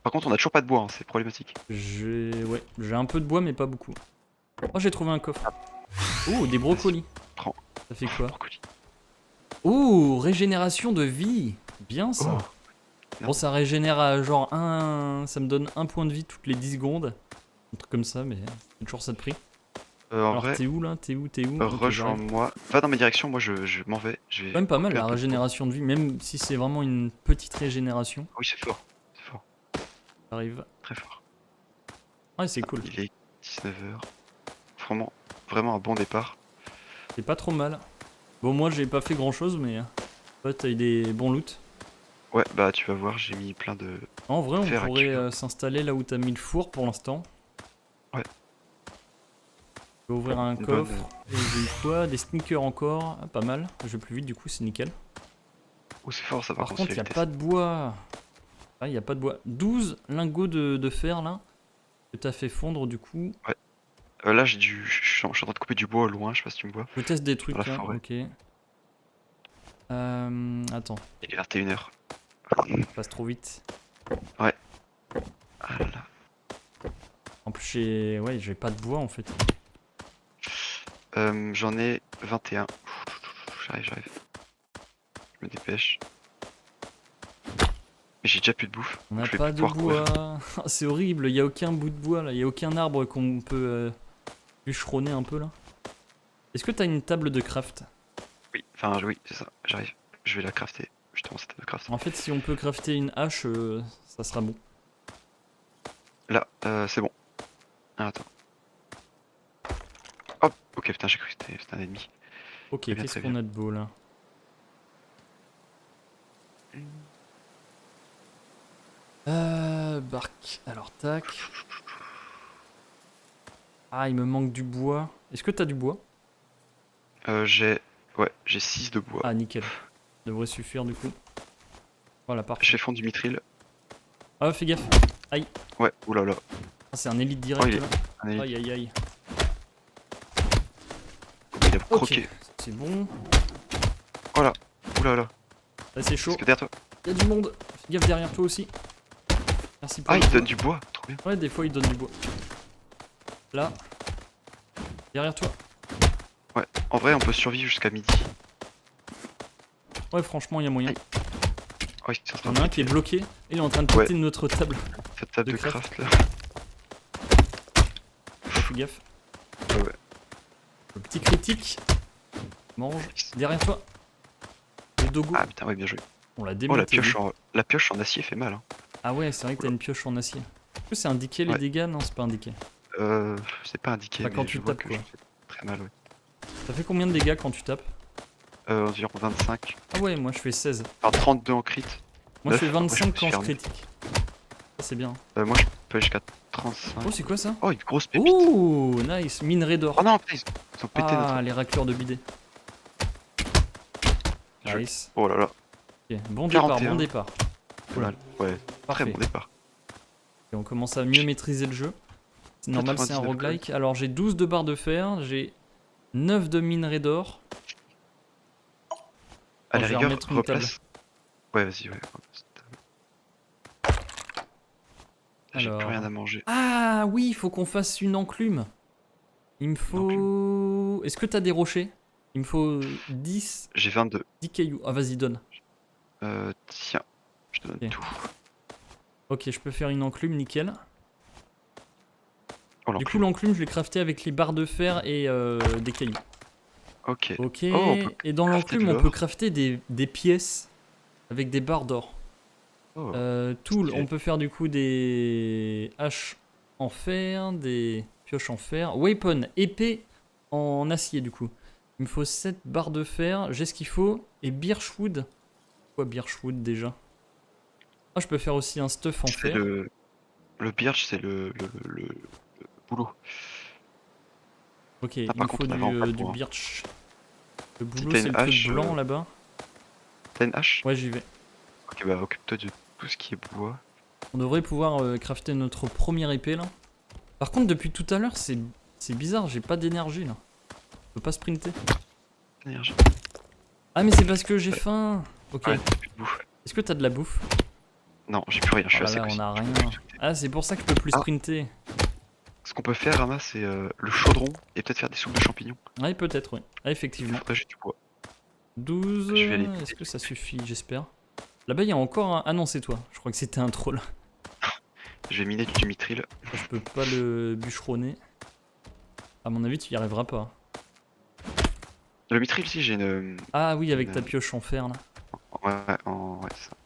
Par contre, on a toujours pas de bois, hein, c'est problématique. J'ai un peu de bois mais pas beaucoup. Oh, j'ai trouvé un coffre. Oh, des brocolis. Prends. Ça fait quoi? Brocoli. Oh, régénération de vie. Bien ça. Oh. Bon, ça régénère à genre ça me donne 1 point de vie toutes les 10 secondes. Un truc comme ça, mais c'est toujours ça de prix. En Alors vrai, t'es où là? T'es où? Ok, j'arrive. rejoins-moi. Va dans ma direction, moi je m'en vais. Je vais Quand même pas mal couper la un peu de bois. régénération de vie, même si c'est vraiment une petite régénération. Oui, c'est fort. C'est fort. J'arrive. Très fort. Ouais, c'est cool. Il est 19h. Vraiment un bon départ. C'est pas trop mal. Bon, moi j'ai pas fait grand chose, mais toi t'as eu des bons loots. Ouais, bah tu vas voir, j'ai mis plein de. En vrai, on Faire à pourrait cuire. s'installer là où t'as mis le four pour l'instant. Ouais. Je vais ouvrir un Une coffre. bonne- Et j'ai eu quoi? Des sneakers encore. Ah, pas mal. Je vais plus vite, du coup, c'est nickel. Oh, c'est fort ça par Par contre. contre, il c'est n'y la a vitesse. pas de bois. Ah, il n'y a pas de bois. 12 lingots de fer là. Que t'as fait fondre du coup. Là, je suis en train de couper du bois au loin, je sais pas si tu me vois. Je teste des trucs la là. forêt. Ok. Attends, Il est 21h. je passe trop vite. Ah là là. En plus, j'ai pas de bois en fait. J'en ai 21. J'arrive. Je me dépêche. Mais j'ai déjà plus de bouffe. On n'a Je vais pas plus de pouvoir courir. bois. C'est horrible. Il n'y a aucun bout de bois là. Il n'y a aucun arbre qu'on peut bûcheronner un peu là. Est-ce que t'as une table de craft? Oui, oui, c'est ça, j'arrive. Je vais la crafter. Justement, c'était de craft. En fait, si on peut crafter une hache, ça sera bon. Là, c'est bon. Ah, attends. Hop, ok, putain, j'ai cru que c'était un ennemi. Ok, Très bien, qu'est-ce très qu'on bien. a de beau là? Bark. Alors, tac. Ah, il me manque du bois. Est-ce que t'as du bois? J'ai 6 de bois. Ah, nickel. Devrait suffire du coup. Voilà, Je parfait. fais fondre du mithril. Ah, fais gaffe. Ouais, oulala. Ah, c'est un élite Oh, direct il est. là. Un ennemi. Aïe, aïe, aïe. Il a Ok, croqué. c'est bon. Oulala. Là, c'est chaud. Est-ce que derrière toi. Il y a du monde. Fais gaffe derrière toi aussi. Merci pour Ah, le il bois. donne du bois. Trop bien. Ouais, des fois il donne du bois. Là. Derrière toi. Ouais, en vrai, on peut survivre jusqu'à midi. Ouais, franchement, il y a moyen. Aïe. Oh, il est en Il y train en de a un qui est péter. bloqué. Il est en train de Ouais. péter notre table. Cette table de de craft. craft là. Ouais, fais gaffe. Ouais. Le petit critique. Mange. Derrière toi. Le dogo. Ah putain, ouais, bien joué. On l'a Oh, démonté. la pioche en acier fait mal. Hein. Ah ouais, c'est vrai que t'as une pioche en acier. Est-ce que c'est indiqué les Ouais. dégâts? Non, c'est pas indiqué. C'est pas indiqué, Bah, quand mais tu je vois tapes, que quoi. je fais très mal, ouais. Ça fait combien de dégâts quand tu tapes? Environ 25. Ah ouais, moi je fais 16. Enfin, 32 en crit. Moi je fais 9, après, 25 quand je ferme. critique. Ça c'est bien. Moi, je peux aller jusqu'à 35. Oh, c'est quoi ça? Oh, une grosse pépite. Oh, nice. Minerai d'or. Oh non, putain, ils ont pété Ah, notre. les racleurs de bidet. Joli. Nice. Oh là là, Ok, bon départ, 41. bon départ. c'est mal. Ouais, très Parfait. bon départ. Et on commence à mieux maîtriser le jeu. C'est normal, c'est un 99 roguelike. Alors j'ai 12 de barres de fer, j'ai 9 de minerai d'or. À je la vais rigueur, remettre une table. replace. Ouais, vas-y, ouais. replace une table. J'ai plus Alors. rien à manger. Ah oui, il faut qu'on fasse une enclume. Il me faut... Est-ce que t'as des rochers? Il me faut 10 J'ai 22. cailloux. Ah vas-y, donne. Tiens, je te donne Ok. tout. Ok, je peux faire une enclume, nickel. Oh, Du l'enclume. coup, l'enclume, je l'ai crafté avec les barres de fer et des cailloux. Ok. Ok, Oh, on peut et dans crafter l'enclume, de on l'or. peut crafter des pièces avec des barres d'or. Oh. Tool, Stylé. on peut faire du coup des haches en fer, des pioches en fer. Weapon, épée en acier du coup. Il me faut 7 barres de fer, j'ai ce qu'il faut. Et birchwood. Quoi birchwood déjà? Ah, je peux faire aussi un stuff en C'est fer. le birch, c'est le boulot. Ok, Ah, il par me contre, faut on a vraiment pas de du bois. birch. Le boulot, t'as c'est une le truc hache, blanc là-bas. T'as une hache? Ouais, j'y vais. Ok, bah occupe-toi de tout ce qui est bois. On devrait pouvoir crafter notre première épée là. Par contre, depuis tout à l'heure, c'est bizarre, j'ai pas d'énergie là. Je peux pas sprinter. Énergie. Ah, mais c'est parce que j'ai faim. Ok. Ouais, t'as plus de bouffe. Est-ce que t'as de la bouffe? Non, j'ai plus rien, je Oh suis là assez là, on sec. a rien. Ah, c'est pour ça que je peux plus Ah. sprinter. Ce qu'on peut faire, Rama, c'est le chaudron et peut-être faire des soupes de champignons. Ouais, peut-être, oui. Ah, Il effectivement. faudrait juste du bois. 12. Je vais aller Est-ce que ça suffit? J'espère. Là-bas, il y a encore un. Ah non, c'est toi. Je crois que c'était un troll. Je vais miner du mithril. Je peux pas le bûcheronner. À mon avis, tu y arriveras pas. Le mithril, si, j'ai une. Ah oui, avec Une- ta pioche en fer là. Ouais, c'est ça.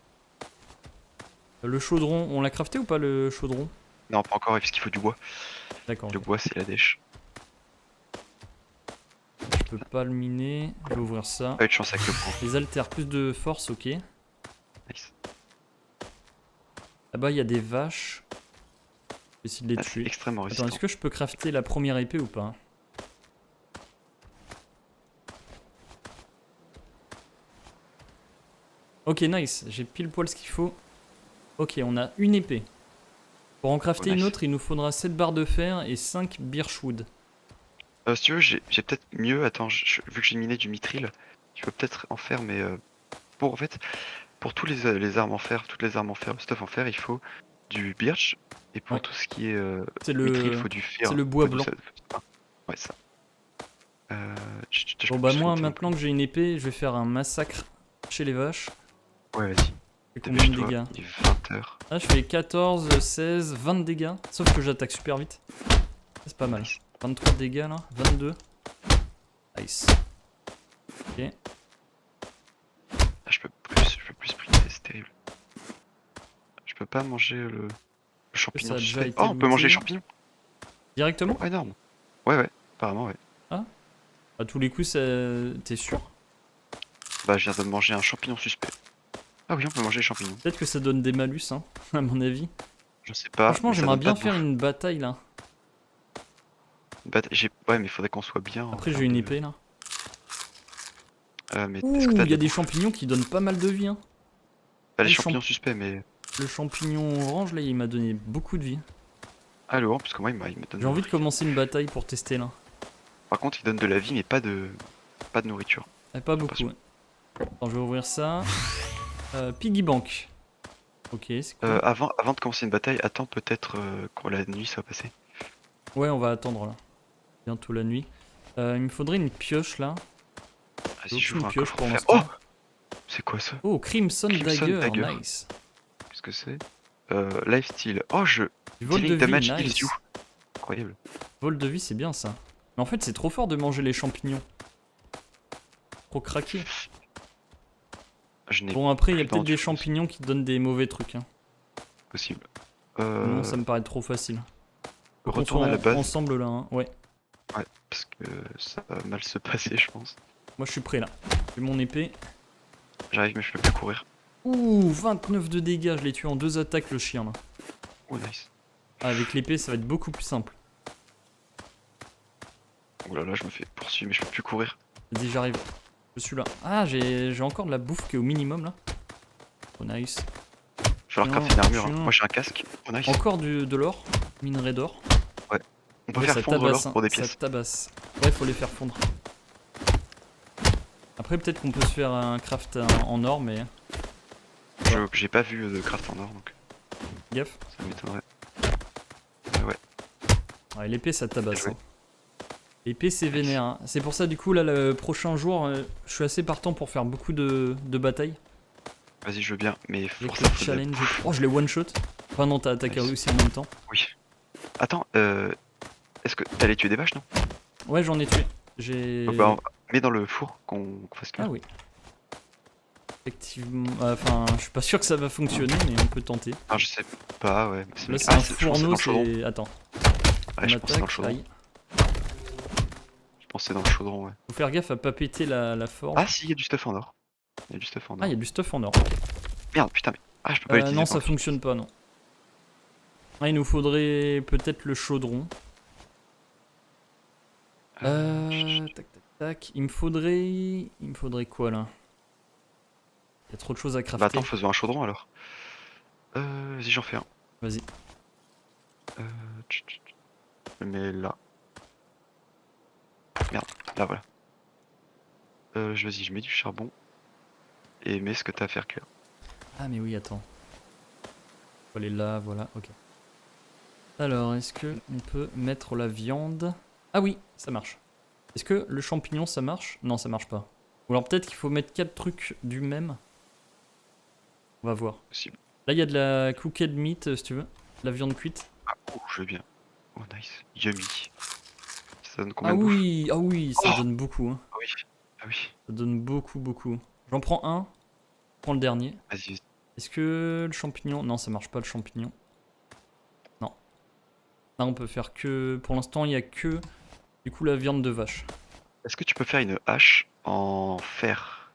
Le chaudron, on l'a crafté ou pas le chaudron? Non, pas encore, parce qu'il faut du bois. D'accord. Le Ok. bois, c'est la dèche. Je peux pas le miner. Je vais ouvrir ça. Pas eu de chance avec le bois. Les haltères, plus de force, ok. Nice. Là-bas, il y a des vaches. Je vais essayer de les Ah, c'est tuer. extrêmement Attends, résistant. est-ce que je peux crafter la première épée ou pas? Ok, nice. J'ai pile poil ce qu'il faut. Ok, on a une épée. Pour en crafter Oh, nice. une autre, il nous faudra 7 barres de fer et 5 birchwood. Si tu veux, j'ai peut-être mieux. Attends, vu que j'ai miné du mithril, tu peux peut-être en faire, mais en fait, pour tous les armes en fer, toutes les armes en fer, le stuff en fer, il faut du birch. Et pour Ouais. tout ce qui est C'est mithril, il le... faut du fer. c'est le bois Faut du blanc. Ouais, ça. Bon bah moi, maintenant que j'ai une épée, je vais faire un massacre chez les vaches. Ouais, vas-y. C'est combien de Dépêche-toi, dégâts? il est 20h. Ah, je fais 14, 16, 20 dégâts. Sauf que j'attaque super vite. C'est pas mal. Nice. 23 dégâts là, 22. Nice. Ok. Ah, je peux plus sprinter, c'est terrible. Je peux pas manger le champignon a déjà suspect. été Oh, on peut manger les looté. champignons. Directement? Oh, énorme. Ouais, apparemment, ouais. À tous les coups, t'es sûr? Bah, je viens de manger un champignon suspect. Ah oui, on peut manger les champignons. Peut-être que ça donne des malus, hein, à mon avis. Je sais pas. Franchement, mais ça j'aimerais donne bien pas de faire bouffe. une bataille là. Ouais, mais il faudrait qu'on soit bien. Après, j'ai une épée là. Mais Ouh, est-ce que t'as il y a de des la bouffe? champignons qui donnent pas mal de vie. Hein. Bah, les les champignons suspects, mais. Le champignon orange là, il m'a donné beaucoup de vie. Ah, le parce que moi, il me donne. J'ai envie de commencer une bataille pour tester là. Par contre, il donne de la vie, mais pas de nourriture. Eh, pas beaucoup. sûr. Ouais. Attends, je vais ouvrir ça. Piggy Bank. Ok, c'est cool. Avant de commencer une bataille, attends peut-être quand la nuit ça va passer. Ouais, on va attendre là. Bientôt la nuit. Il me faudrait une pioche là. Vas-y, Aucune j'ouvre un pioche coffre pour en fer. l'instant. Oh, c'est quoi ça? Oh, Crimson Crimson Dagger, Dagger. nice. Qu'est-ce que c'est? Lifesteal. Oh, Du vol de Dealing vie, damage heals nice. you. Incroyable. Vol de vie, c'est bien ça. Mais en fait, c'est trop fort de manger les champignons. Trop craqué. Je n'ai Bon, après, il y a plus peut-être des d'endurance. champignons qui donnent des mauvais trucs. Hein. Possible. Non, ça me paraît trop facile. Faut qu'on Retourne à soit la base. ensemble là. Hein. Ouais, Ouais, parce que ça va mal se passer, je pense. moi je suis prêt là. J'ai mon épée. J'arrive, mais je peux plus courir. Ouh, 29 de dégâts. Je l'ai tué en 2 attaques le chien là. Oh, nice. Ah, avec l'épée, ça va être beaucoup plus simple. Oh là là, je me fais poursuivre, mais je peux plus courir. Vas-y, j'arrive. Je suis là. Ah, j'ai encore de la bouffe qui est au minimum là. Oh, nice. Je vais leur Chien, crafter une armure. Hein. chien. Moi, j'ai un casque. Oh, nice. Encore de l'or. Minerai d'or. On peut Ouais, faire ça fondre tabasse, l'or pour des ça pièces. tabasse. Ouais, faut les faire fondre. Après, peut-être qu'on peut se faire un craft en or, mais J'ai pas vu de craft en or, donc gaffe. ça m'étonnerait. Ouais. Ouais, l'épée, ça tabasse. Bien joué. Hein. L'épée, c'est vénère. Hein. C'est pour ça, du coup, là, le prochain jour, je suis assez partant pour faire beaucoup de batailles. Vas-y, je veux bien, mais Avec pour le ça, faut de la challenge. bouffe. Oh, je l'ai one shot. Enfin, non, t'as attaqué Nice. aussi en même temps. Oui. Attends, est-ce que t'allais tuer des vaches, non? Ouais, j'en ai tué. J'ai. Donc, bah, mets dans le four qu'on fasse cuire. Ah oui. Effectivement. Enfin, je suis pas sûr que ça va fonctionner, mais on peut tenter. Ah, je sais pas, ouais. Là, c'est un je pense que c'est dans fourneau, le chaudron. c'est. Attends. Ouais, On je pense que c'est dans le attaque. chaudron. Aïe. Je pense que c'est dans le chaudron, ouais. Faut faire gaffe à pas péter la forge. Ah, si, il y a du stuff en or. Il y a du stuff en or. Ah, il y a du stuff en or. Merde, putain, mais. Ah, je peux pas l'utiliser. Non, par ça contre. fonctionne pas, non. Ah, il nous faudrait peut-être le chaudron. Tac, tac, tac. Il me faudrait quoi là? Il y a trop de choses à crafter. Bah, attends, faisons un chaudron alors. Vas-y, j'en fais un. Vas-y. Je le mets là. Merde, là voilà. Vas-y, je mets du charbon. Et mets ce que t'as à faire cuire. Ah, mais oui, attends. Faut aller là, voilà, ok. Alors, est-ce que on peut mettre la viande? Ah oui, ça marche. Est-ce que le champignon, ça marche? Non, ça marche pas. Ou alors peut-être qu'il faut mettre 4 trucs du même. On va voir. Possible. Là, il y a de la cooked meat, si tu veux. De la viande cuite. Ah, oh, je veux bien. Oh, nice. Yummy. Ça donne Ah combien de bouffe? oui, ah oui, ça Oh donne beaucoup. Hein. Ah oui. Ah oui. Ça donne beaucoup, beaucoup. J'en prends un. Je prends le dernier. Vas-y. Est-ce que le champignon... Non, ça marche pas le champignon. Non. Là, on peut faire que... Pour l'instant, il y a que... Du coup, la viande de vache. Est-ce que tu peux faire une hache en fer?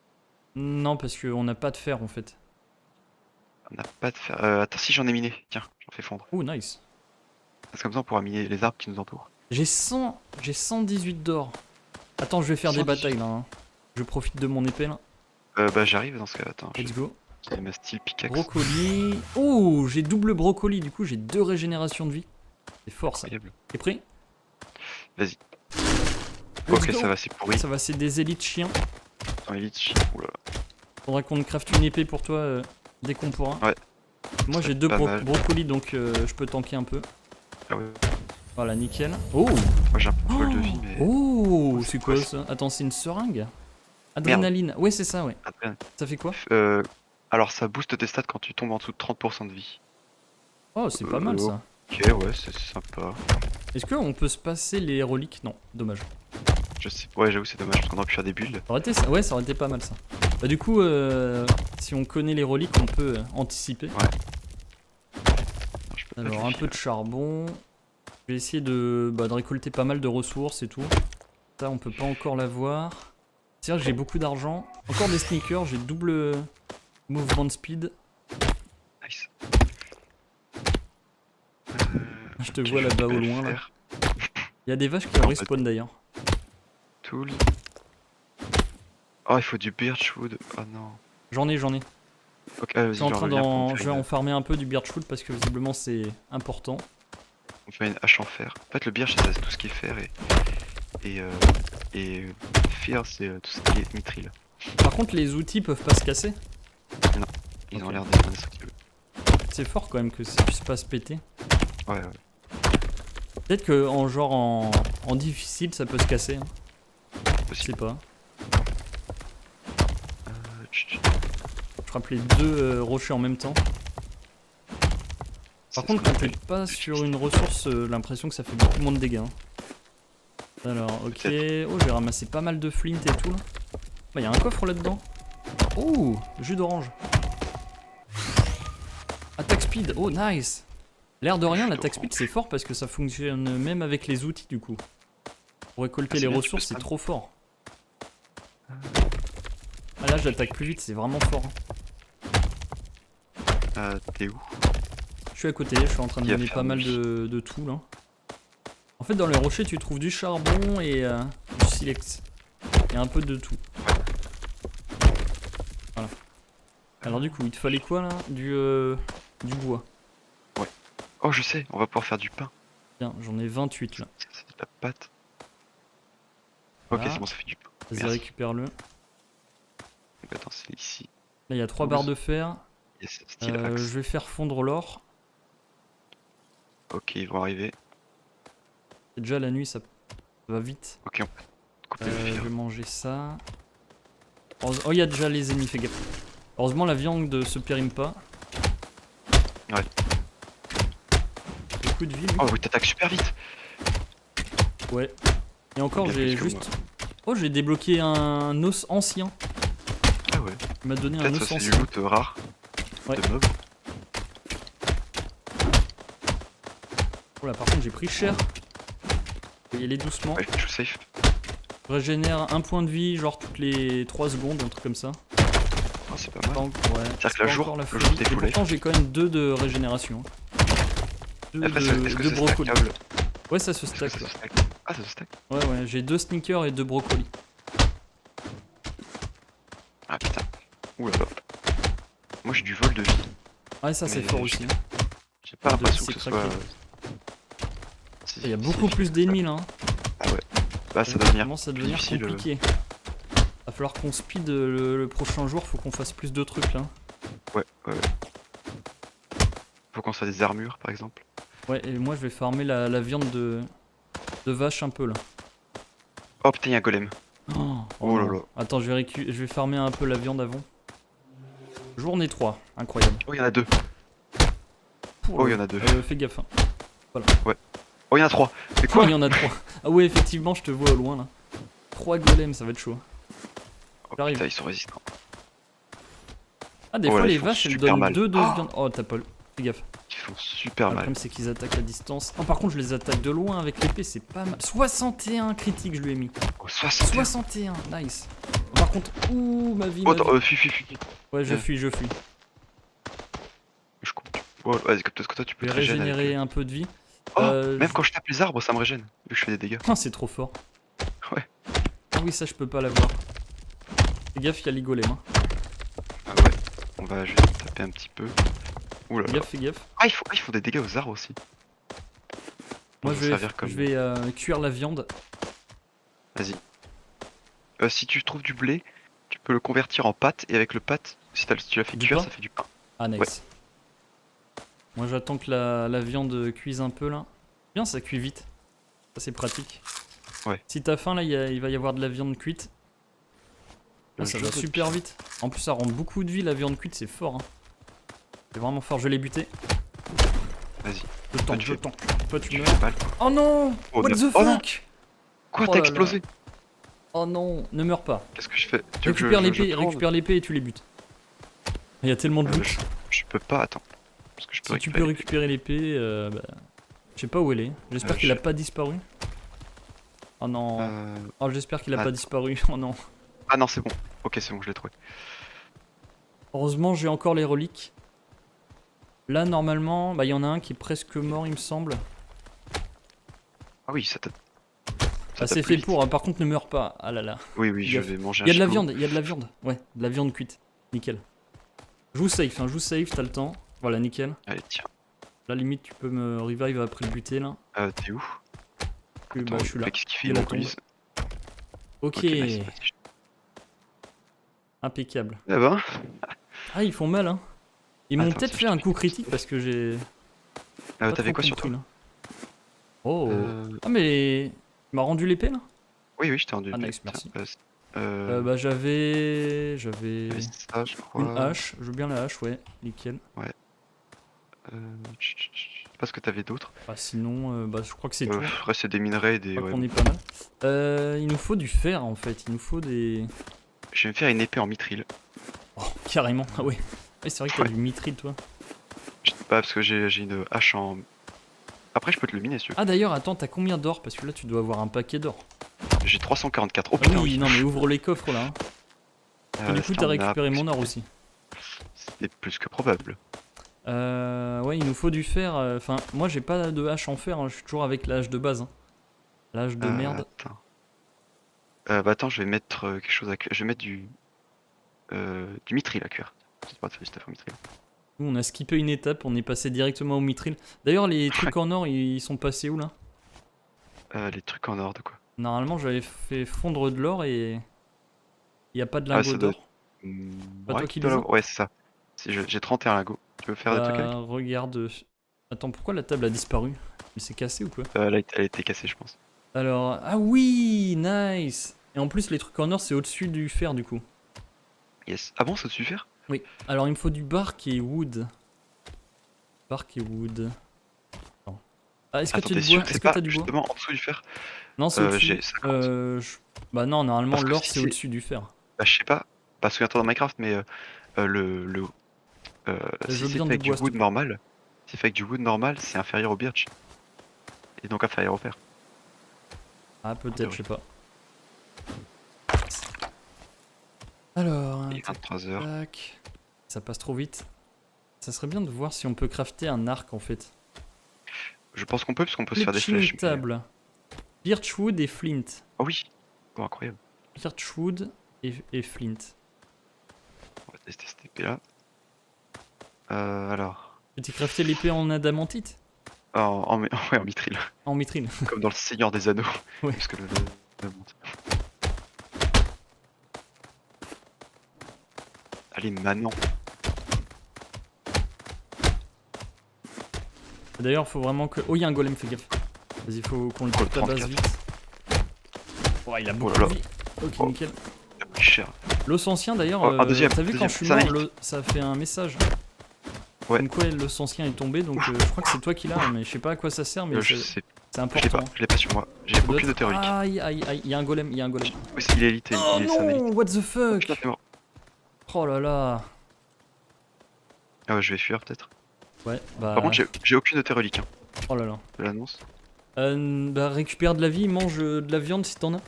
Non, parce qu'on n'a pas de fer, en fait. On n'a pas de fer. Attends, si j'en ai miné. Tiens, j'en fais fondre. Oh, nice. Parce que comme ça, on pourra miner les arbres qui nous entourent. J'ai 118 d'or. Attends, je vais faire des 118. batailles, là. Hein. Je profite de mon épée, là. Bah, j'arrive dans ce cas. Attends, Let's go. j'ai ma style pickaxe. Brocoli. Oh, j'ai double brocoli, du coup, j'ai 2 régénérations de vie. C'est fort, ça. Incroyable. T'es prêt? Vas-y. Let's Ok, go. ça va, c'est pourri. Ça va, c'est des élites chiens. Dans les liches. Oula. Faudra qu'on te crafte une épée pour toi dès qu'on pourra. Ouais. Moi, Ça j'ai va 2 pas mal. brocolis, donc je peux tanker un peu. Ah ouais. Voilà, nickel. Oh, Moi j'ai un peu de vol de vie, mais. oh, c'est c'est quoi quoi ça? Attends, c'est une seringue? Adrénaline. Ouais, c'est ça, ouais. Après, Ça fait quoi? alors ça booste tes stats quand tu tombes en dessous de 30% de vie. Oh, c'est pas mal ça. Ok, ouais, c'est sympa. Est-ce qu'on peut se passer les reliques? Non, dommage. Je sais. Ouais, j'avoue, c'est dommage parce qu'on aurait pu faire des builds. Ça aurait été ça. Ouais, ça aurait été pas mal ça. Bah, du coup, si on connaît les reliques, on peut anticiper. Non, je peux pas Alors, un vérifier, peu de charbon. Je vais essayer de récolter pas mal de ressources et tout. Ça, on peut pas encore l'avoir. C'est vrai que j'ai beaucoup d'argent. Encore des sneakers, j'ai double mouvement de speed. Nice. Je te Ok, vois je là-bas au vais le loin. Là. faire. Il y a des vaches qui respawn d'ailleurs. Tool. Oh, il faut du birchwood. Oh non. J'en ai. Ok, Je vas-y, suis en train d'en. je vais en farmer un peu du birchwood parce que visiblement c'est important. On fait une hache en fer. En fait, le birch, c'est tout ce qui est fer et fer, c'est tout ce qui est mithril. Par contre, les outils peuvent pas se casser. Ils ont Ok. l'air d'être indestructibles. C'est fort quand même que ça puisse pas se péter. Ouais. Peut-être que en difficile ça peut se casser. Hein. Je sais Possible. pas. Chut. Je frappe les 2 rochers en même temps. Par C'est contre, ce qu'on quand t'es appelle- pas sur une ressource, l'impression que ça fait beaucoup moins de dégâts. Hein. Alors, ok. Oh, j'ai ramassé pas mal de flint et tout là. Bah, y a un coffre là-dedans. Oh, jus d'orange. Attack speed, oh nice. L'air de rien, l'attack speed c'est fort parce que ça fonctionne même avec les outils du coup. Pour récolter Ah, c'est les bien, tu peux ressources, c'est spam. trop fort. Ah là, j'attaque plus vite, c'est vraiment fort. Hein. T'es où? Je suis à côté, je suis en train de Il va miner faire pas mal nuit. de tout là. En fait, dans les rochers, tu trouves du charbon et du silex. Il y a un peu de tout. Voilà. Alors du coup, il te fallait quoi là? Du bois. Oh, je sais, on va pouvoir faire du pain. Tiens, j'en ai 28 là. Ça, c'est de la pâte. Ok, Voilà. c'est bon, ça fait du pain. Vas-y, Merci. récupère-le. Là, Attends, c'est ici. il y a 3 barres de fer. Yes, style Je axe. vais faire fondre l'or. Ok, ils vont arriver. C'est déjà la nuit, ça va vite. Ok, on peut couper le Je fil. vais manger ça. Oh, il y a déjà les ennemis, fais gaffe. Heureusement, la viande ne se périme pas. Ouais. Beaucoup de vie, lui. Oh, oui, t'attaques super vite. Ouais. Et encore, Bien j'ai plus que juste. Oh, j'ai débloqué un os ancien. Ah ouais. Il m'a donné un Peut-être os ça, c'est du ancien. loot rare. Ouais. De mobs. Oh là, par contre, j'ai pris cher. Faut y aller doucement. Ouais, je suis safe. Je régénère un point de vie, genre toutes les 3 secondes, un truc comme ça. Oh, c'est pas Pas mal. en- ouais, C'est-à-dire c'est que la pas jour- encore la le folie. jour t'es Et full pourtant, j'ai quand même 2 de régénération. 2 Après, est-ce que de c'est brocoli. stackable? Ouais, ça se Est-ce que stack. ça Là. se stack? Ah, ça se stack. Ouais, ouais, j'ai 2 sneakers et 2 brocolis. Ah putain. Ouh là là. Moi j'ai du vol de vie. Ouais, ça c'est Mais fort je- aussi. Hein. J'ai pas l'impression c'est que ce craqué. soit. Il y a beaucoup plus d'ennemis là. Hein. Ah ouais. Bah ça doit devenir. Commence à plus devenir difficile, compliqué. Va falloir qu'on speed le prochain jour, faut qu'on fasse plus de trucs là. Ouais. Faut qu'on soit des armures par exemple. Ouais, et moi je vais farmer la viande de vache un peu là. Oh putain, il y a un golem. Oh là non. là. Attends, je vais farmer un peu la viande avant. Journée 3, incroyable. Oh, il y en a 2. Oh, il y en a 2. Fais gaffe. Hein. Oh, il y en a 3. C'est Quoi quoi? il y en a 3. Ah ouais, effectivement, je te vois au loin là. 3 golems, ça va être chaud. Oh J'arrive. putain, ils sont résistants. Ah, des Oh fois là, les ils font vaches elles super donnent mal. 2 de Oh viande. Oh, t'as pas le. Fais gaffe. Ils font super Le mal. problème c'est qu'ils attaquent à distance. Oh, par contre, je les attaque de loin avec l'épée, c'est pas mal. 61 critiques, je lui ai mis. Oh, 61. 61, nice. Par contre, ouh, ma vie. Oh, Ma vie. attends, fuis. Ouais, je fuis. Je coupe. Oh, vas-y, parce que toi tu Je peux vais te régénérer. régénérer un peu de vie. Oh, même quand je tape les arbres, ça me régène. Vu que je fais des dégâts. Ah, c'est trop fort. Ouais. Ah oui, ça je peux pas l'avoir. Fais gaffe, il y a les golems. Hein. Ah ouais. On va juste taper un petit peu. Ouh là là. Fais gaffe. Ah, ils font des dégâts aux arbres aussi. Moi On va je servir comme- vais cuire la viande. Vas-y. Si tu trouves du blé, tu peux le convertir en pâte et avec le pâte, si tu l'as fait Du cuire, pain ça fait du pain. Ah, nice. Moi j'attends que la viande cuise un peu là. Bien, ça cuit vite. Ça c'est pratique. Ouais. Si t'as faim là, il va y avoir de la viande cuite. Ah, ça va super vite. En plus, ça rend beaucoup de vie la viande cuite, c'est fort. Hein. C'est vraiment fort. Je l'ai buté. Vas-y. Je tente. Toi tu Tu meurs. fais mal. Oh non! Oh, What non. the Oh non. fuck? Quoi, Oh t'as là là. explosé? Oh non, ne meurs pas. Qu'est-ce que je fais? Tu veux que Récupère je l'épée, tourne récupère l'épée et tu les butes. Il y a tellement de loot. Je peux pas, attends. Parce que je peux Si tu peux récupérer l'épée, bah, je sais pas où elle est. J'espère qu'il a pas disparu. Oh non. Oh, j'espère qu'il a pas attends. disparu. Oh non. Ah non, c'est bon. Ok, c'est bon, je l'ai trouvé. Heureusement, j'ai encore les reliques. Là, normalement, bah, il y en a un qui est presque mort, il me semble. Ah oui, ça t'a. Ah, c'est fait pour. Par contre, ne meurs pas. Ah là là. Oui, je Gaffe. vais manger un Il y a de la chicot. viande, il y a de la viande. Ouais, de la viande cuite. Nickel. Joue safe, joue safe, t'as le temps. Voilà, nickel. Allez, tiens. Là, limite, tu peux me revive après le buter là. T'es où? Bah, je suis là. Qu'est-ce qu'il fait? Il Il a m'autorise. Ok. Nice, vas-y. Impeccable. Eh ben. Ah, ils font mal, hein. Ils m'ont Attends, peut-être ça, fait je un te coup fais critique parce que j'ai. pas T'avais trop quoi sur compris, toi? là. Oh. Euh, Ah, mais. Il m'a rendu l'épée là? Oui, je t'ai rendu. Ah, nice, merci. Tiens, Bah, j'avais. j'avais ça, je crois. Une hache. Je veux bien la hache, ouais. Nickel. Je sais pas ce que t'avais d'autre. Bah, sinon, bah, je crois que c'est tout. Après, c'est des minerais et des. Je crois Ouais, qu'on est pas mal. Il nous faut du fer en fait. Il nous faut des. Je vais me faire une épée en mithril. Oh, carrément. Ah, ouais. Ouais, c'est vrai que t'as Ouais. du mithril toi. Je sais pas, parce que j'ai une hache en. Après, je peux te le miner si tu veux. Ah, d'ailleurs, attends, t'as combien d'or? Parce que là, tu dois avoir un paquet d'or. J'ai 344. Oh Ah putain, oui, oui. non, mais ouvre les coffres là. Hein. Et du coup, t'as récupéré mon or aussi. C'est plus que probable. Ouais, il nous faut du fer. Enfin, moi j'ai pas de hache en fer, hein, je suis toujours avec la hache de base. Hein. La hache de merde. Attends. Bah attends, je vais mettre quelque chose à cuire. Je vais mettre du mithril à cuire. Je sais pas si t'as fait mithril. Nous, on a skippé une étape, on est passé directement au mithril. D'ailleurs, les trucs en or, ils sont passés où là? Les trucs en or de quoi? Normalement, j'avais fait fondre de l'or et. Il y a pas de Ah, lingots ça doit d'or. Pas ouais, toi qui les as? ouais, c'est ça. J'ai 31 lingots. Tu veux faire des trucs avec? Regarde. Attends, pourquoi la table a disparu? Elle s'est cassée ou quoi? Elle a été cassée, je pense. Alors. Ah oui, nice! Et en plus, les trucs en or, c'est au-dessus du fer du coup. Yes. Ah bon, ça te suffit? Oui. Alors, il me faut du bark et wood. Bark et wood. Non. Ah, est-ce que tu as t'es du sûr bois? que Est-ce c'est que pas t'as du bois? justement en dessous du fer? Non, c'est au-dessus. J'ai 50. Bah non, normalement, Parce que l'or si c'est c'est- au-dessus du fer. Bah, je sais pas. Pas souviens-toi dans Minecraft, mais Je si veux c'est bien fait du avec du bois, s'il te wood plaît. normal, si c'est fait avec du wood normal, c'est inférieur au birch. Et donc inférieur au fer. Ah, peut-être, théorie. je sais pas. Alors, Il est 23h. tac. Ça passe trop vite. Ça serait bien de voir si on peut crafter un arc en fait. Je pense qu'on peut, parce qu'on peut se faire des flèches. Fletching table. Birchwood et flint. Oh oui. Oh, incroyable. Birchwood et flint. On va tester cette épée là. Alors. Peux-tu crafter l'épée en adamantite? Ouais, en mithril. En mithril. Comme dans le Seigneur des Anneaux. Ouais. Parce que Allez, maintenant. D'ailleurs, faut vraiment que... Oh, il y a un golem, fais gaffe. Vas-y, faut qu'on le Oh, le tabasse 34. vite. Oh, il a beaucoup là là. de vie. Ok, Oh. nickel. Il a pris cher. L'os ancien, d'ailleurs, Oh, un deuxième, t'as vu quand deuxième, je suis c'est un mort, élite. ça fait un message. Ouais. Comme quoi l'os ancien est tombé, donc je crois que c'est toi qui l'as, mais je sais pas à quoi ça sert, mais Je c'est sais. c'est Je l'ai pas. important. Je l'ai pas sur moi. J'ai Ça doit aucune être- auto relique. Aïe, aïe, aïe, il y a un golem, il y a un golem. Oui, il est élite. Oh C'est un élite. non, what the Oh, fuck. putain, c'est mort. Oh là là. Ah ouais, je vais fuir peut-être. Ouais, bah... Par contre, j'ai aucune auto relique. Hein, Oh là là. je l'annonce. Bah récupère de la vie, mange de la viande si t'en as.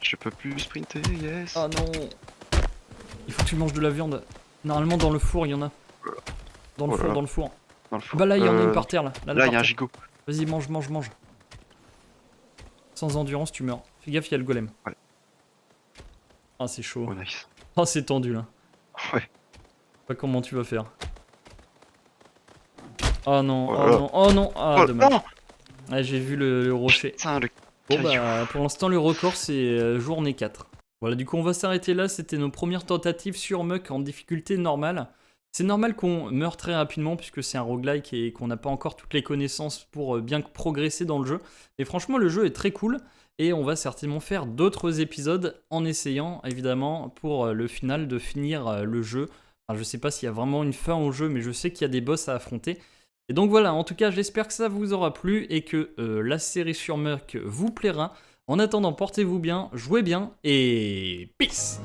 Je peux plus sprinter, yes. Ah non. Il faut que tu manges de la viande. Normalement dans le four il y en a. Dans le Oh là four, là. dans le four. Dans le four. Bah là il y en a une par terre là. Là, par il y a un terre. gigot. Vas-y mange, mange, mange. Sans endurance tu meurs. Fais gaffe, il y a le golem. Ouais. Ah c'est chaud. Oh, nice. Ah c'est tendu là. Ouais. Je sais pas comment tu vas faire. Oh non, Oh oh là là. non, oh non. Ah Oh dommage. non. Ouais, j'ai vu le rocher. Putain, le Bon caillou. bah pour l'instant le record c'est journée 4. Voilà, du coup on va s'arrêter là, c'était nos premières tentatives sur Muck en difficulté normale. C'est normal qu'on meure très rapidement puisque c'est un roguelike et qu'on n'a pas encore toutes les connaissances pour bien progresser dans le jeu. Et franchement le jeu est très cool et on va certainement faire d'autres épisodes en essayant évidemment pour le final de finir le jeu. Enfin, je sais pas s'il y a vraiment une fin au jeu mais je sais qu'il y a des boss à affronter. Et donc voilà, en tout cas j'espère que ça vous aura plu et que la série sur Muck vous plaira. En attendant, portez-vous bien, jouez bien et peace!